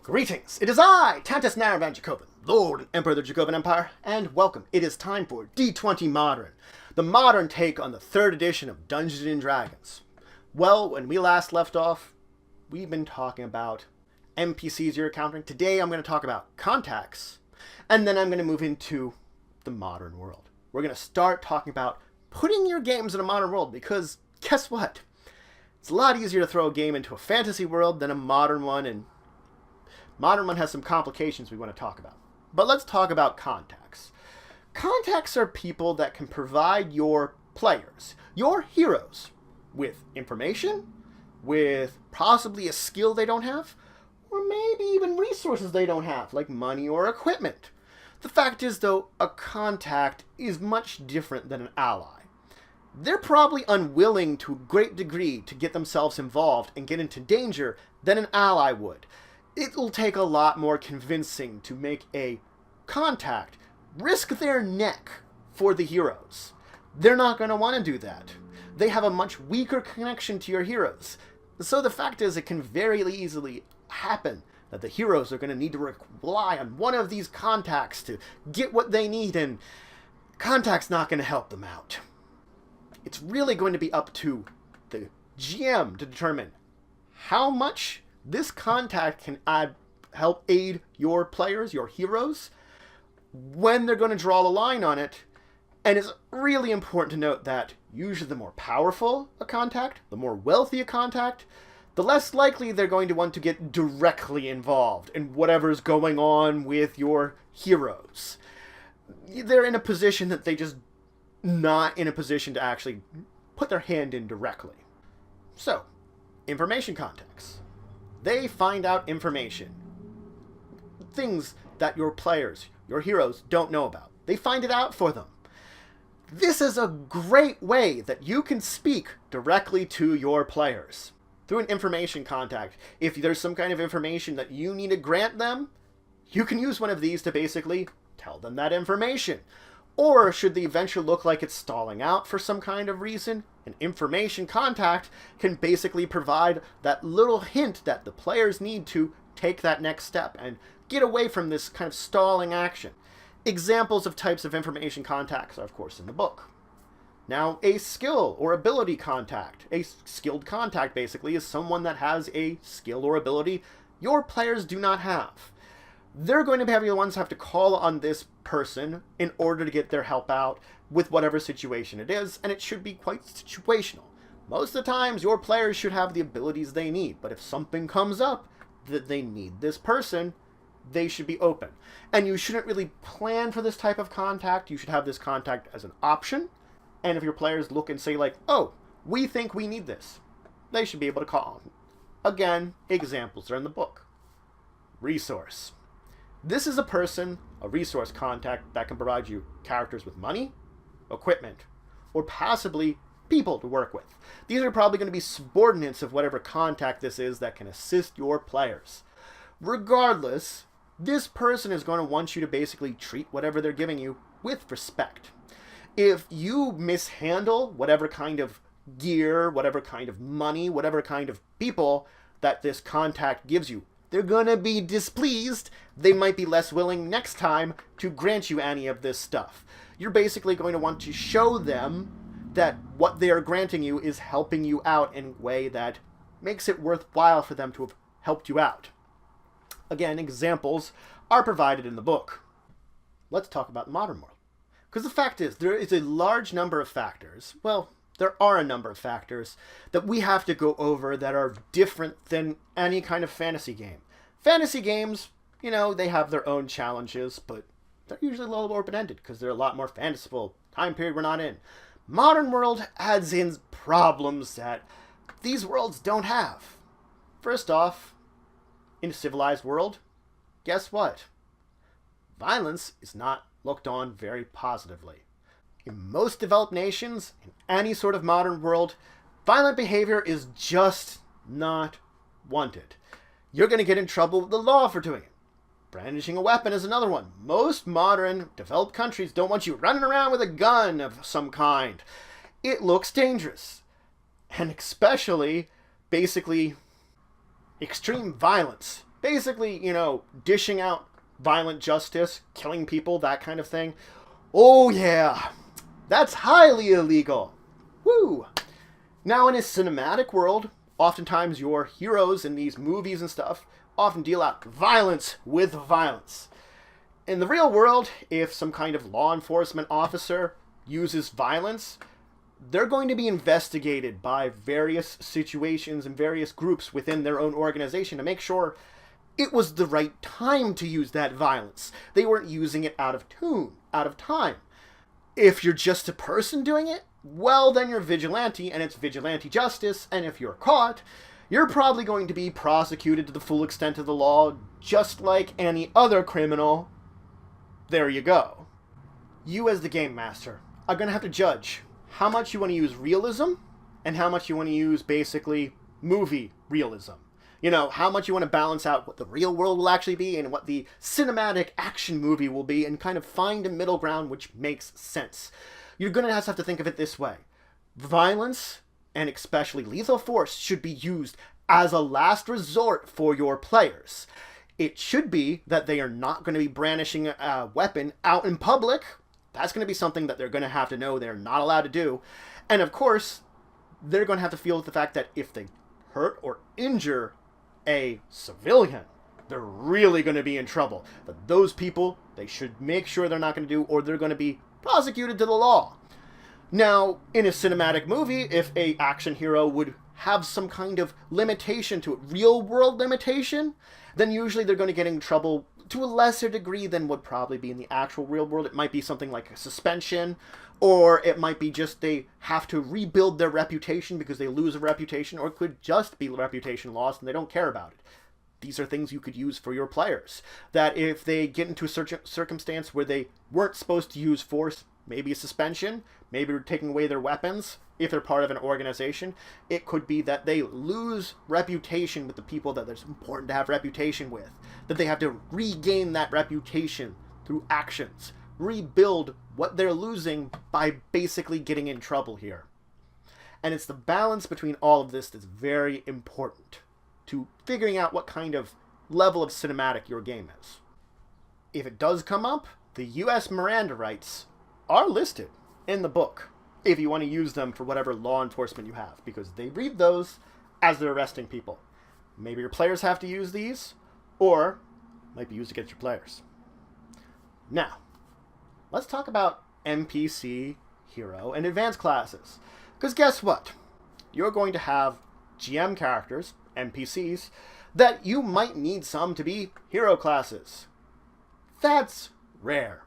Greetings! It is I, Tantus Naravan Dracovin, Lord and Emperor of the Dracovin Empire, and welcome. It is time for D20 Modern, the modern take on the 3rd edition of Dungeons & Dragons. Well, when we last left off, we've been talking about NPCs you're encountering. Today I'm going to talk about contacts, and then I'm going to move into the modern world. We're going to start talking about putting your games in a modern world, because guess what? It's a lot easier to throw a game into a fantasy world than a modern one, and modern one has some complications we want to talk about. But let's talk about contacts. Contacts are people that can provide your players, your heroes, with information, with possibly a skill they don't have, or maybe even resources they don't have, like money or equipment. The fact is, though, a contact is much different than an ally. They're probably unwilling to a great degree to get themselves involved and get into danger than an ally would. It'll take a lot more convincing to make a contact risk their neck for the heroes. They're not going to want to do that. They have a much weaker connection to your heroes. So the fact is, it can very easily happen that the heroes are going to need to rely on one of these contacts to get what they need, and contact's not going to help them out. It's really going to be up to the GM to determine how much this contact can help aid your players, your heroes, when they're going to draw the line on it. And it's really important to note that usually the more powerful a contact, the more wealthy a contact, the less likely they're going to want to get directly involved in whatever's going on with your heroes. They're in a position that they just not in a position to actually put their hand in directly. So, information contacts. They find out information. Things that your players, your heroes, don't know about. They find it out for them. This is a great way that you can speak directly to your players. Through an information contact, if there's some kind of information that you need to grant them, you can use one of these to basically tell them that information. Or should the adventure look like it's stalling out for some kind of reason, an information contact can basically provide that little hint that the players need to take that next step and get away from this kind of stalling action. Examples of types of information contacts are, of course, in the book. Now, a skill or ability contact, a skilled contact basically, is someone that has a skill or ability your players do not have. They're going to have the ones have to call on this person in order to get their help out with whatever situation it is, and it should be quite situational. Most of the times, your players should have the abilities they need, but if something comes up that they need this person, they should be open. And you shouldn't really plan for this type of contact. You should have this contact as an option, and if your players look and say like, oh, we think we need this, they should be able to call on. Again, examples are in the book. Resource. This is a person, a resource contact, that can provide you characters with money, equipment, or possibly people to work with. These are probably going to be subordinates of whatever contact this is that can assist your players. Regardless, this person is going to want you to basically treat whatever they're giving you with respect. If you mishandle whatever kind of gear, whatever kind of money, whatever kind of people that this contact gives you, they're going to be displeased. They might be less willing next time to grant you any of this stuff. You're basically going to want to show them that what they are granting you is helping you out in a way that makes it worthwhile for them to have helped you out. Again, examples are provided in the book. Let's talk about the modern world. Because the fact is, there is a large number of factors, well, there are a number of factors that we have to go over that are different than any kind of fantasy game. Fantasy games, you know, they have their own challenges, but they're usually a little more open-ended because they're a lot more fanciful time period we're not in. Modern world adds in problems that these worlds don't have. First off, in a civilized world, guess what? Violence is not looked on very positively. In most developed nations, in any sort of modern world, violent behavior is just not wanted. You're going to get in trouble with the law for doing it. Brandishing a weapon is another one. Most modern developed countries don't want you running around with a gun of some kind. It looks dangerous. And especially, basically, extreme violence. Basically, dishing out violent justice, killing people, that kind of thing. Oh yeah, that's highly illegal. Woo! Now in a cinematic world, oftentimes your heroes in these movies and stuff often deal out violence with violence. In the real world, if some kind of law enforcement officer uses violence, they're going to be investigated by various situations and various groups within their own organization to make sure it was the right time to use that violence. They weren't using it out of tune, out of time. If you're just a person doing it, well, then you're vigilante, and it's vigilante justice, and if you're caught, you're probably going to be prosecuted to the full extent of the law, just like any other criminal. There you go. You, as the game master, are going to have to judge how much you want to use realism and how much you want to use, basically, movie realism. How much you want to balance out what the real world will actually be and what the cinematic action movie will be, and kind of find a middle ground which makes sense. You're going to have to think of it this way. Violence, and especially lethal force, should be used as a last resort for your players. It should be that they are not going to be brandishing a weapon out in public. That's going to be something that they're going to have to know they're not allowed to do. And of course, they're going to have to feel the fact that if they hurt or injure a civilian, they're really going to be in trouble. But those people, they should make sure they're not going to do, or they're going to be prosecuted to the law. Now, in a cinematic movie, if a action hero would have some kind of limitation to it, real world limitation, then usually they're going to get in trouble to a lesser degree than would probably be in the actual real world. It might be something like a suspension, or it might be just they have to rebuild their reputation because they lose a reputation, or it could just be reputation lost and they don't care about it. These are things you could use for your players. That if they get into a circumstance where they weren't supposed to use force, maybe a suspension, maybe taking away their weapons, if they're part of an organization, it could be that they lose reputation with the people that it's important to have reputation with. That they have to regain that reputation through actions. Rebuild what they're losing by basically getting in trouble here. And it's the balance between all of this that's very important to figuring out what kind of level of cinematic your game is. If it does come up, the U.S. Miranda rights are listed in the book if you want to use them for whatever law enforcement you have, because they read those as they're arresting people. Maybe your players have to use these, or might be used against your players. Now, let's talk about NPC, hero, and advanced classes. Because guess what? You're going to have GM characters, NPCs, that you might need some to be hero classes. That's rare.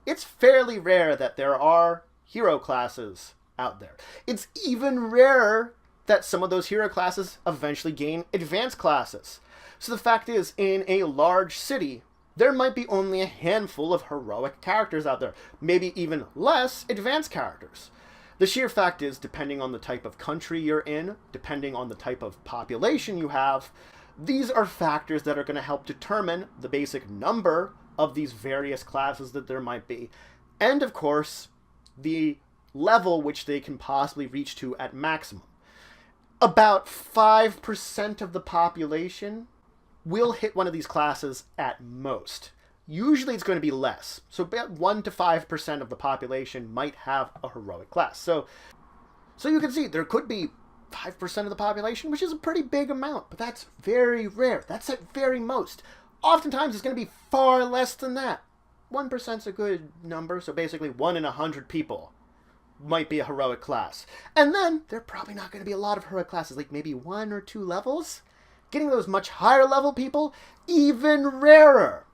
It's fairly rare that there are hero classes out there. It's even rarer that some of those hero classes eventually gain advanced classes. So the fact is, in a large city, there might be only a handful of heroic characters out there, maybe even less advanced characters. The sheer fact is, depending on the type of country you're in, depending on the type of population you have, these are factors that are going to help determine the basic number of these various classes that there might be. And of course, the level which they can possibly reach to at maximum. About 5% of the population will hit one of these classes at most. Usually it's going to be less. So about 1 to 5% of the population might have a heroic class. So you can see there could be 5% of the population, which is a pretty big amount, but that's very rare. That's at very most. Oftentimes it's going to be far less than that. 1% is a good number, so basically 1 in 100 people might be a heroic class. And then there are probably not going to be a lot of heroic classes, like maybe 1 or 2 levels. Getting those much higher level people, even rarer.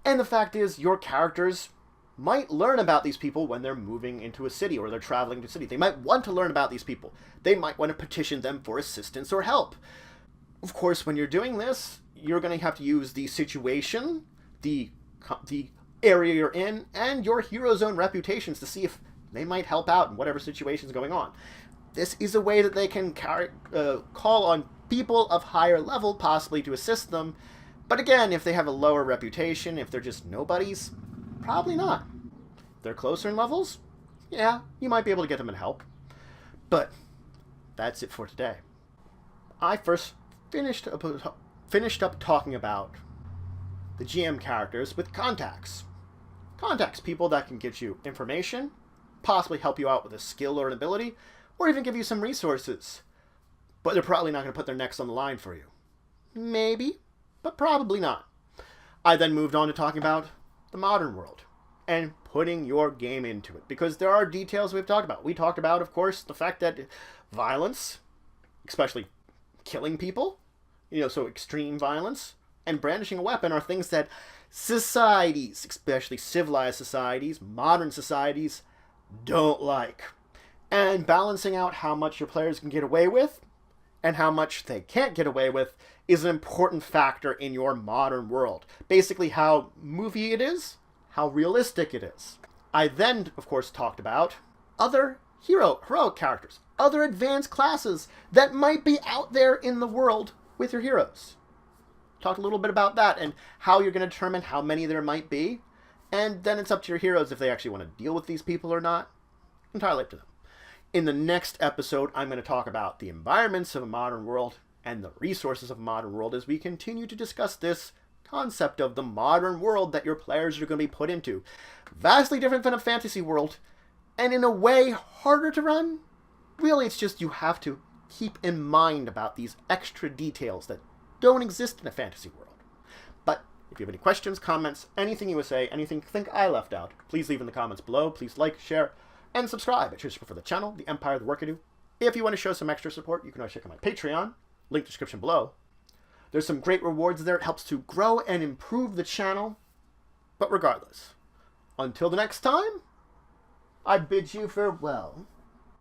And the fact is, your characters might learn about these people when they're moving into a city or they're traveling to a city. They might want to learn about these people. They might want to petition them for assistance or help. Of course, when you're doing this, you're going to have to use the situation, the area you're in, and your hero's own reputations to see if they might help out in whatever situation's going on. This is a way that they can call on people of higher level possibly to assist them, But again, if they have a lower reputation, if they're just nobodies, probably not. If they're closer in levels, yeah, you might be able to get them in help. But that's it for today. I first finished up talking about the GM characters with contacts. Contacts, people that can get you information, possibly help you out with a skill or an ability, or even give you some resources. But they're probably not going to put their necks on the line for you. Maybe, but probably not. I then moved on to talking about the modern world and putting your game into it, because there are details we've talked about. We talked about, of course, the fact that violence, especially killing people, so extreme violence, and brandishing a weapon are things that societies, especially civilized societies, modern societies, don't like. And balancing out how much your players can get away with and how much they can't get away with is an important factor in your modern world. Basically how movie it is, how realistic it is. I then, of course, talked about other heroic characters, other advanced classes that might be out there in the world with your heroes. Talked a little bit about that and how you're going to determine how many there might be. And then it's up to your heroes if they actually want to deal with these people or not. Entirely up to them. In the next episode, I'm going to talk about the environments of a modern world and the resources of a modern world as we continue to discuss this concept of the modern world that your players are going to be put into. Vastly different than a fantasy world, and in a way harder to run. Really, it's just you have to keep in mind about these extra details that don't exist in a fantasy world. But if you have any questions, comments, anything you would say, anything you think I left out, please leave in the comments below. Please like, share, and subscribe. It's your support for the channel, the empire, the work I do. If you want to show some extra support, you can always check out my Patreon, link description below. There's some great rewards there. It helps to grow and improve the channel. But regardless, until the next time, I bid you farewell.